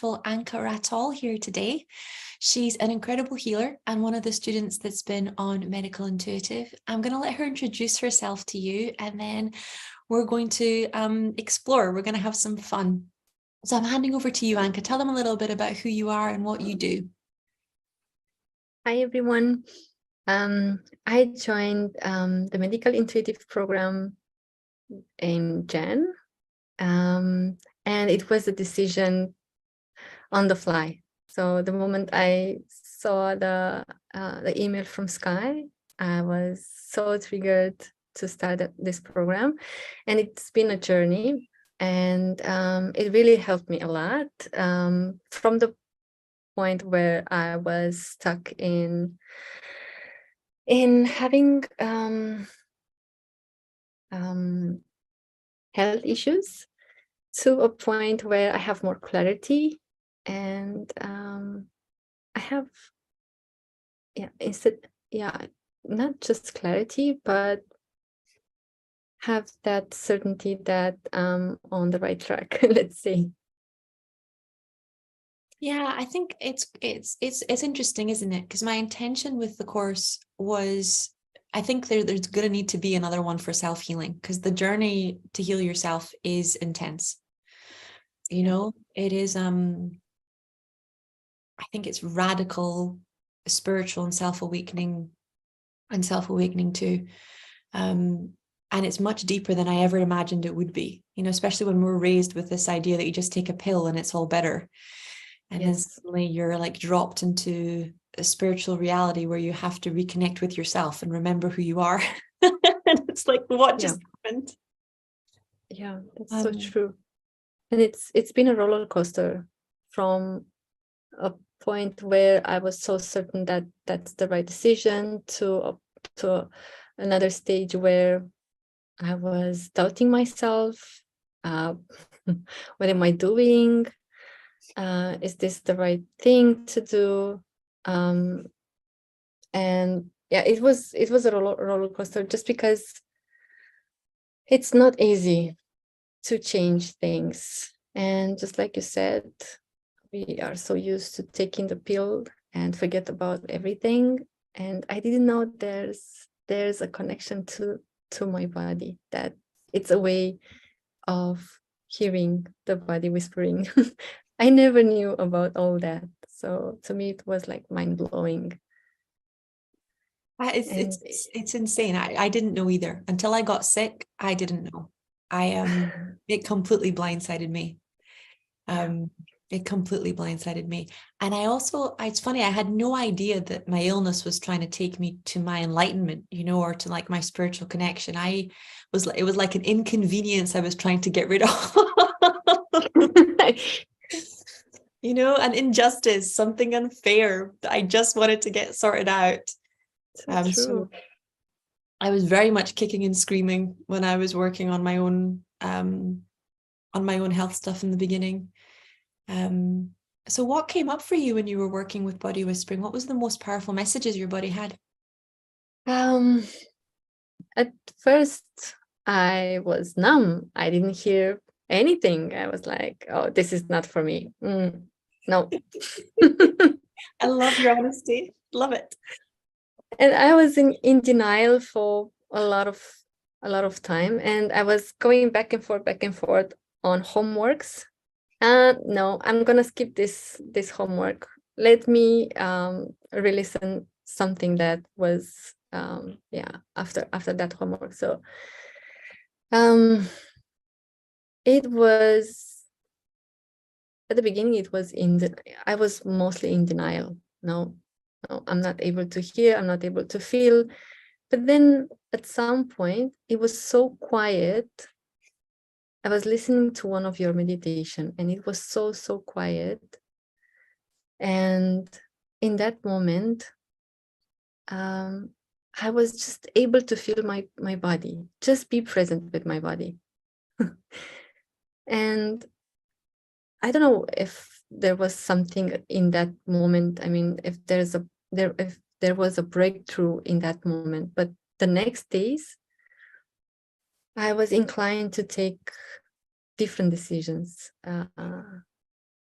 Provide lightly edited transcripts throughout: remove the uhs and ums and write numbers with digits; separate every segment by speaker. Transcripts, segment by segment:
Speaker 1: Anca Ratoi here today. She's an incredible healer and one of the students that's been on Medical Intuitive. I'm going to let her introduce herself to you, and then we're going to explore. We're going to have some fun. So I'm handing over to you, Anca. Tell them a little bit about who you are and what you do.
Speaker 2: Hi, everyone. I joined the Medical Intuitive program in Jan, and it was a decision on the fly. So the moment I saw the email from Sky, I was so triggered to start this program, and it's been a journey, and it really helped me a lot from the point where I was stuck in having health issues to a point where I have more clarity, and I have not just clarity, but have that certainty that I'm on the right track. Let's say.
Speaker 1: Yeah, I think it's interesting, isn't it? Because my intention with the course was, I think there's going to need to be another one for self-healing, because the journey to heal yourself is intense. You know, it is, I think it's radical, spiritual and self-awakening too. And it's much deeper than I ever imagined it would be, you know, especially when we're raised with this idea that you just take a pill and it's all better. And then suddenly you're like dropped into a spiritual reality where you have to reconnect with yourself and remember who you are. And it's like, what just happened?
Speaker 2: Yeah, that's so true. And it's been a roller coaster from a point where I was so certain that that's the right decision to another stage where I was doubting myself. What am I doing? Is this the right thing to do? And yeah, it was a roller coaster, just because it's not easy to change things. And just like you said, we are so used to taking the pill and forget about everything. And I didn't know there's a connection to my body, that it's a way of hearing the body whispering. I never knew about all that. So to me, it was like mind-blowing.
Speaker 1: It's insane. I didn't know either. Until I got sick, I didn't know. It completely blindsided me. It completely blindsided me. And it's funny, I had no idea that my illness was trying to take me to my enlightenment, you know, or to like my spiritual connection. It was like an inconvenience I was trying to get rid of. You know, an injustice, something unfair that I just wanted to get sorted out. So I was very much kicking and screaming when I was working on my own health stuff in the beginning. So what came up for you when you were working with body whispering? What was the most powerful messages your body had?
Speaker 2: At first, I was numb. I didn't hear anything. I was like, oh, this is not for me. No.
Speaker 1: I love your honesty. Love it.
Speaker 2: And I was in denial for a lot of time, and I was going back and forth on homeworks. No, I'm gonna skip this homework. Let me really listen something that was after that homework. So it was at the beginning, I was mostly in denial. No, I'm not able to hear, I'm not able to feel. But then at some point, it was so quiet. I was listening to one of your meditation, and it was so quiet. And in that moment, I was just able to feel my body, just be present with my body. And I don't know if there was something in that moment. I mean, if there was a breakthrough in that moment, but the next days, I was inclined to take different decisions.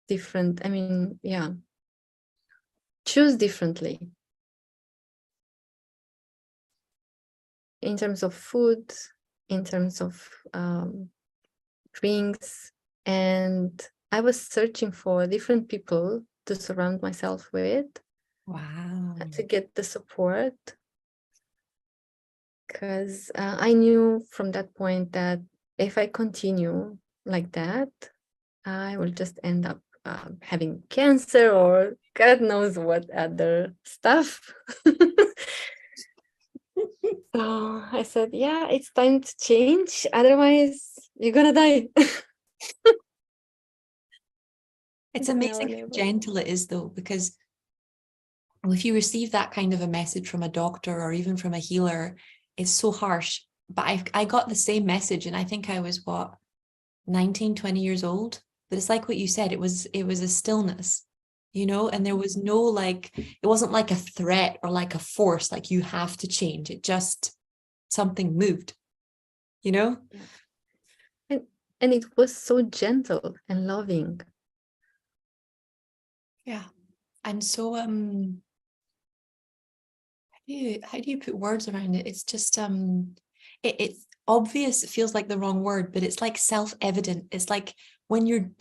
Speaker 2: different. I mean, yeah, choose differently in terms of food, in terms of drinks. And I was searching for different people to surround myself with,
Speaker 1: Wow.
Speaker 2: to get the support. Because I knew from that point that if I continue like that, I will just end up having cancer or God knows what other stuff. So I said, yeah, it's time to change. Otherwise, you're gonna die.
Speaker 1: It's
Speaker 2: Never,
Speaker 1: amazing how
Speaker 2: never.
Speaker 1: gentle it is, though, because if you receive that kind of a message from a doctor or even from a healer, it's so harsh. But I got the same message, and I think I was, what, 19, 20 years old? But it's like what you said, it was a stillness, and there was no, like, it wasn't like a threat or like a force, like you have to change. It just, something moved,
Speaker 2: Yeah. And it was so gentle and loving.
Speaker 1: Yeah. And so how do you put words around it? It's just it's obvious. It feels like the wrong word, but it's like self-evident. It's like when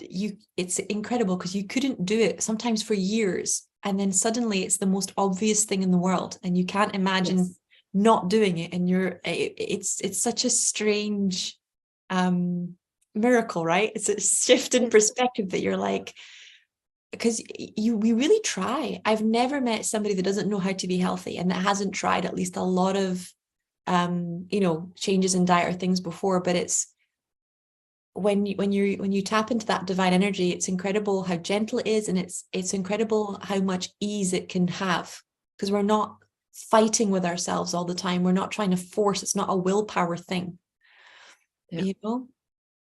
Speaker 1: it's incredible because you couldn't do it sometimes for years, and then suddenly it's the most obvious thing in the world, and you can't imagine
Speaker 2: Yes.
Speaker 1: not doing it. And it's such a strange miracle, right? It's a shift in
Speaker 2: Yes.
Speaker 1: perspective that you're like, because we really try. I've never met somebody that doesn't know how to be healthy and that hasn't tried at least a lot of changes in diet or things before. But it's when you tap into that divine energy, it's incredible how gentle it is, and it's incredible how much ease it can have, because we're not fighting with ourselves all the time. We're not trying to force. It's not a willpower thing.
Speaker 2: Yeah.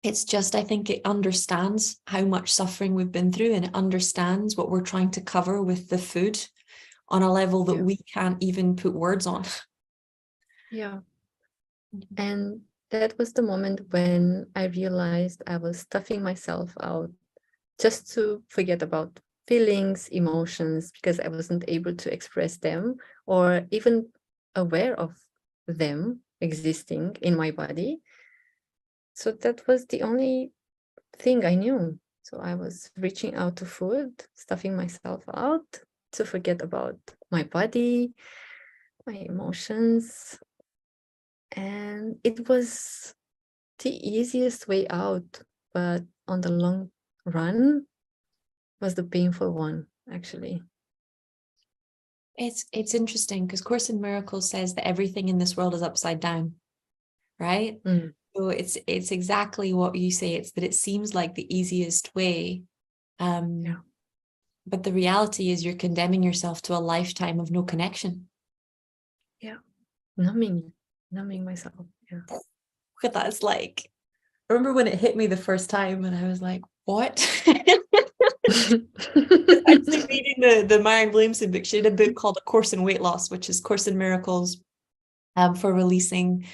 Speaker 1: It's just, I think it understands how much suffering we've been through, and it understands what we're trying to cover with the food on a level that we can't even put words on.
Speaker 2: Yeah. And that was the moment when I realized I was stuffing myself out just to forget about feelings, emotions, because I wasn't able to express them or even aware of them existing in my body. So that was the only thing I knew. So I was reaching out to food, stuffing myself out to forget about my body, my emotions. And it was the easiest way out, but on the long run was the painful one, actually.
Speaker 1: It's interesting because Course in Miracles says that everything in this world is upside down, right? So it's exactly what you say. It's that it seems like the easiest way. But the reality is you're condemning yourself to a lifetime of no connection.
Speaker 2: Yeah. Numbing myself. Yeah.
Speaker 1: Look at that. It's like, I remember when it hit me the first time and I was like, what? Actually reading the Marianne Williamson book. She did a book called A Course in Weight Loss, which is Course in Miracles for releasing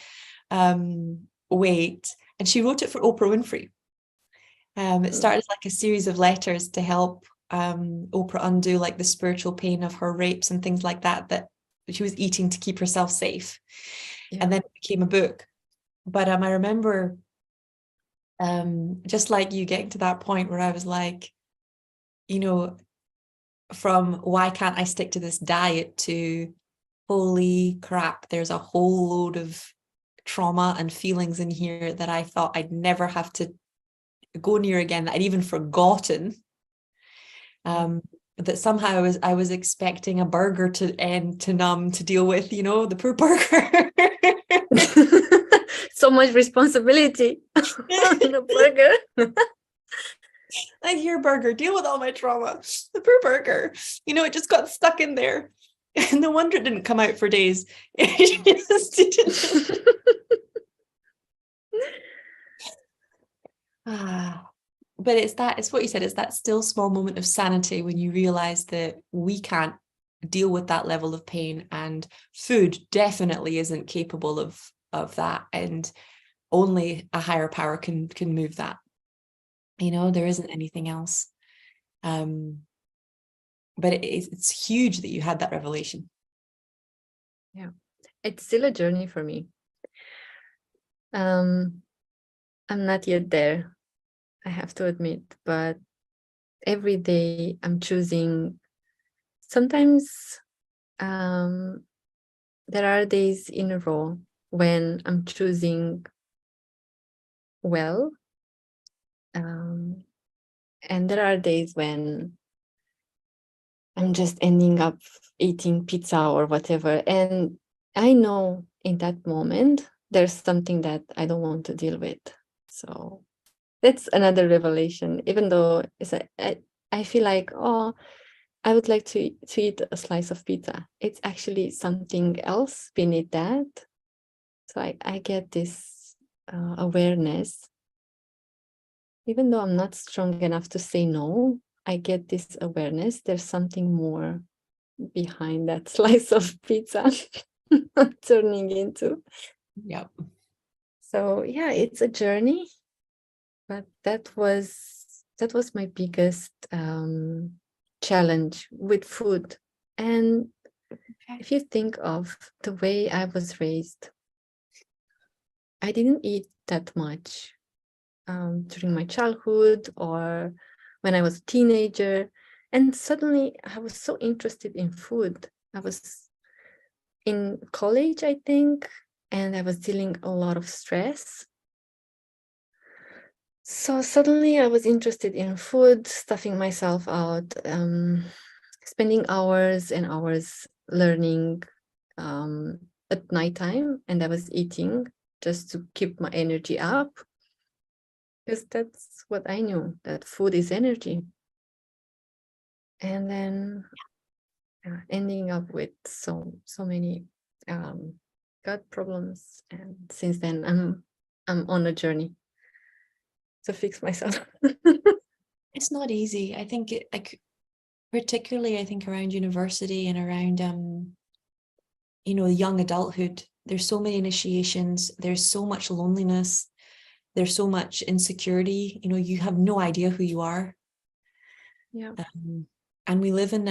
Speaker 1: weight. And she wrote it for Oprah Winfrey. It started as like a series of letters to help Oprah undo like the spiritual pain of her rapes and things like that she was eating to keep herself safe. And then it became a book. But I remember just like you getting to that point where I was like, from why can't I stick to this diet to holy crap, there's a whole load of trauma and feelings in here that I thought I'd never have to go near again, that I'd even forgotten. That somehow I was expecting a burger to numb, to deal with, the poor burger.
Speaker 2: So much responsibility on the burger.
Speaker 1: Like, here, burger, deal with all my trauma. The poor burger, it just got stuck in there. And no wonder it didn't come out for days. It just didn't. But it's what you said, it's that still small moment of sanity when you realize that we can't deal with that level of pain, and food definitely isn't capable of that, and only a higher power can move that. There isn't anything else. But it's huge that you had that revelation.
Speaker 2: Yeah, it's still a journey for me. I'm not yet there, I have to admit, but every day I'm choosing. Sometimes there are days in a row when I'm choosing well, and there are days when I'm just ending up eating pizza or whatever. And I know in that moment, there's something that I don't want to deal with. So that's another revelation, even though I feel like, oh, I would like to eat a slice of pizza. It's actually something else beneath that. So I get this awareness. Even though I'm not strong enough to say no, I get this awareness. There's something more behind that slice of pizza turning into.
Speaker 1: Yeah.
Speaker 2: So yeah, it's a journey, but that was my biggest challenge with food. And if you think of the way I was raised, I didn't eat that much during my childhood or when I was a teenager. And suddenly I was so interested in food. I was in college, I think, and I was dealing a lot of stress. So suddenly I was interested in food, stuffing myself out, spending hours and hours learning at nighttime, and I was eating just to keep my energy up, because that's what I knew, that food is energy. And then ending up with so many gut problems, and since then I'm on a journey to fix myself.
Speaker 1: It's not easy. I think particularly I think around university and around young adulthood, there's so many initiations, there's so much loneliness, there's so much insecurity. You have no idea who you are.
Speaker 2: Yeah.
Speaker 1: And we live in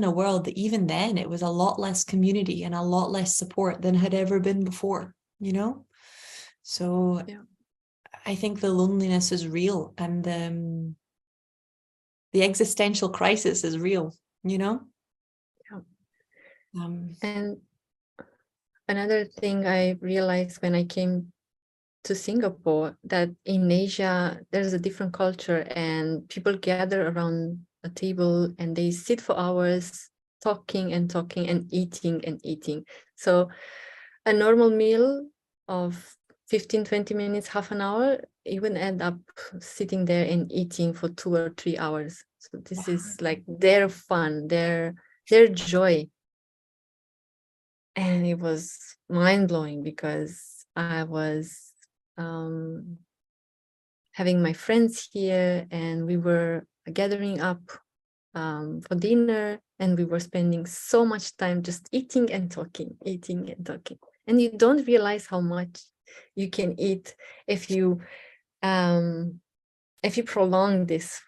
Speaker 1: a world that even then it was a lot less community and a lot less support than had ever been before, So
Speaker 2: Yeah.
Speaker 1: I think the loneliness is real, and the existential crisis is real,
Speaker 2: Yeah. And another thing I realized when I came to Singapore, that in Asia there's a different culture, and people gather around a table and they sit for hours talking and talking and eating. So a normal meal of 15-20 minutes, half an hour, you would end up sitting there and eating for 2 or 3 hours. So this is like their fun, their joy. And it was mind-blowing, because I was having my friends here, and we were gathering up for dinner, and we were spending so much time just eating and talking. And you don't realize how much you can eat if you prolong this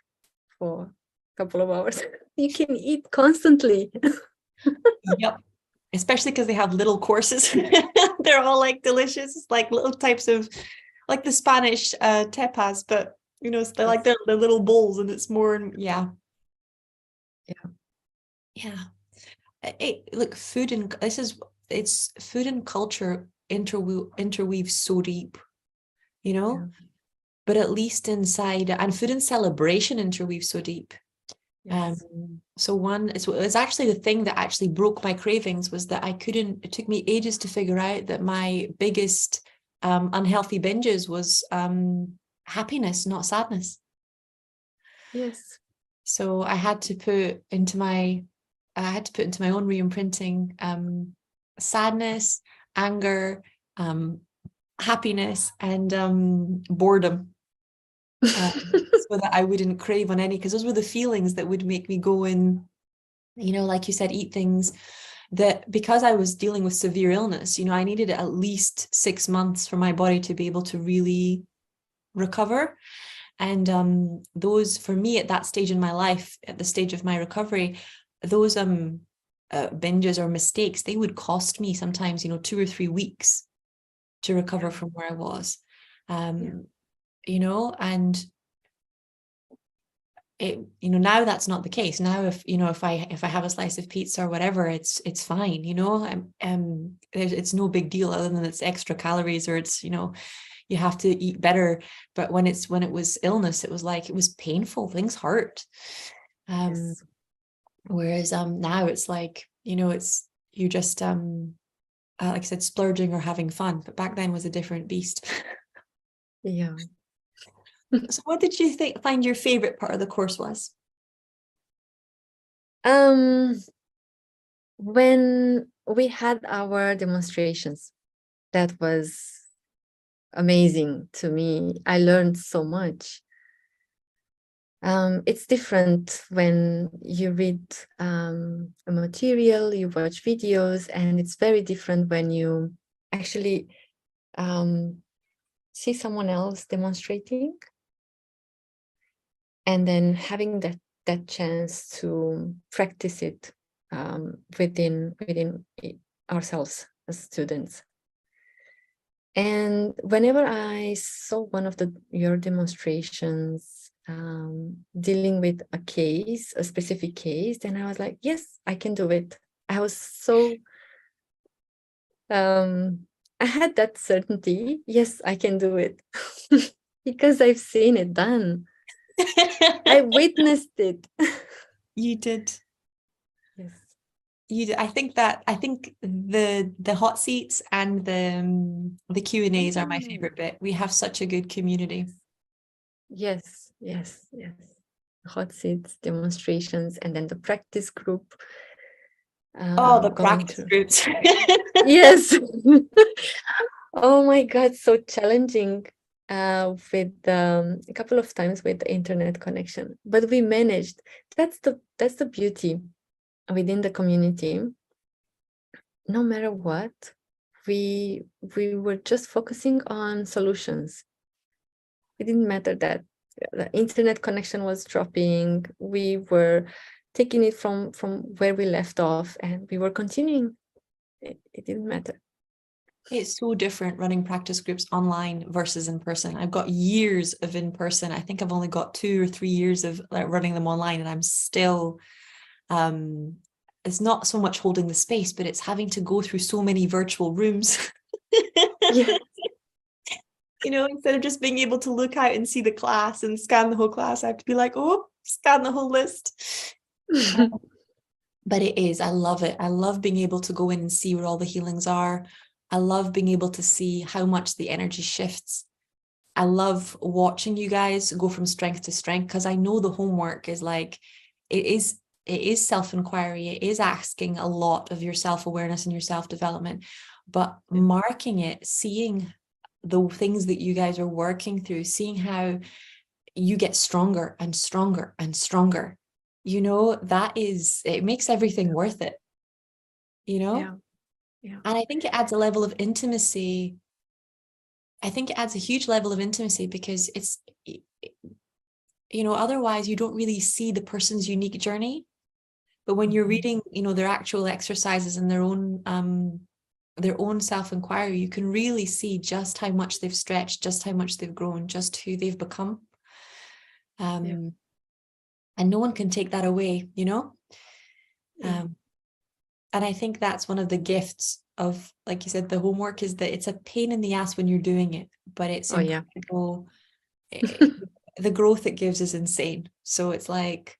Speaker 2: for a couple of hours. You can eat constantly.
Speaker 1: Yep. Especially because they have little courses. They're all like delicious. It's like little types of, like the Spanish tapas, but they're like they're little bowls, and it's more, yeah. Look, food and it's food and culture interweave so deep,
Speaker 2: Yeah.
Speaker 1: but at least inside, and food and celebration interweave so deep.
Speaker 2: Yes.
Speaker 1: So it's actually the thing that actually broke my cravings, was that it took me ages to figure out that my biggest unhealthy binges was happiness, not sadness.
Speaker 2: Yes.
Speaker 1: So I had to put into my own re-imprinting sadness, anger, happiness, and boredom. So that I wouldn't crave on any, because those were the feelings that would make me go and, like you said, eat things that, because I was dealing with severe illness, I needed at least 6 months for my body to be able to really recover. And those, for me at that stage in my life, at the stage of my recovery, those binges or mistakes, they would cost me sometimes 2 or 3 weeks to recover from where I was. And it, now that's not the case. Now if I have a slice of pizza or whatever, it's fine. It's no big deal, other than it's extra calories, or it's you have to eat better. But when it was illness, it was painful. Things hurt.
Speaker 2: Yes.
Speaker 1: Whereas now it's like, it's you just like I said, splurging or having fun. But back then was a different beast.
Speaker 2: Yeah.
Speaker 1: So what did you find your favorite part of the course was?
Speaker 2: When we had our demonstrations, that was amazing to me. I learned so much. It's different when you read a material, you watch videos, and it's very different when you actually see someone else demonstrating, and then having that chance to practice it within ourselves as students. And whenever I saw one of your demonstrations dealing with a specific case, then I was like, yes, I can do it. I was so I had that certainty. Yes, I can do it. Because I've seen it done. I witnessed it.
Speaker 1: You did.
Speaker 2: Yes.
Speaker 1: You did. I think the hot seats and the Q&As are my favorite bit. We have such a good community.
Speaker 2: Yes. Hot seats, demonstrations, and then the practice group.
Speaker 1: The practice groups.
Speaker 2: Yes. Oh my God, so challenging with a couple of times with the internet connection, but we managed. That's the beauty within the community. No matter what, we were just focusing on solutions. It didn't matter that the internet connection was dropping. We were taking it from where we left off, and we were continuing. It didn't matter.
Speaker 1: It's so different running practice groups online versus in person. I've got years of in person. I think I've only got 2 or 3 years of running them online, and I'm still it's not so much holding the space, but it's having to go through so many virtual rooms.
Speaker 2: Yeah.
Speaker 1: Instead of just being able to look out and see the class and scan the whole class, I have to be like, oh, scan the whole list. But it is, I love it. I love being able to go in and see where all the healings are. I love being able to see how much the energy shifts. I love watching you guys go from strength to strength, because I know the homework is like, it is self-inquiry. It is asking a lot of your self-awareness and your self-development, but marking it, seeing the things that you guys are working through, seeing how you get stronger and stronger and stronger, it makes everything worth it,
Speaker 2: Yeah.
Speaker 1: And I think it adds a level of intimacy. I think it adds a huge level of intimacy, because it's, otherwise you don't really see the person's unique journey. But when you're reading, their actual exercises and their own self-inquiry, you can really see just how much they've stretched, just how much they've grown, just who they've become. And no one can take that away, and I think that's one of the gifts of, like you said, the homework, is that it's a pain in the ass when you're doing it, but it's incredible. The growth it gives is insane. So it's like,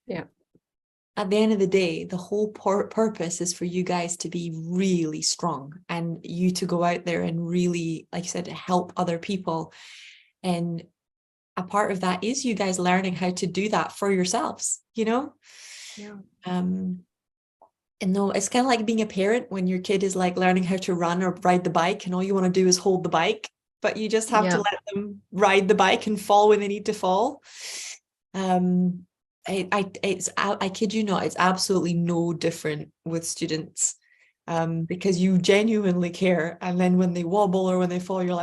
Speaker 1: at the end of the day, the whole purpose is for you guys to be really strong, and you to go out there and really, like you said, help other people. And a part of that is you guys learning how to do that for yourselves, And no, it's kind of like being a parent when your kid is like learning how to run or ride the bike, and all you want to do is hold the bike, but you just have to let them ride the bike and fall when they need to fall. I kid you not, it's absolutely no different with students, because you genuinely care, and then when they wobble or when they fall, you're like,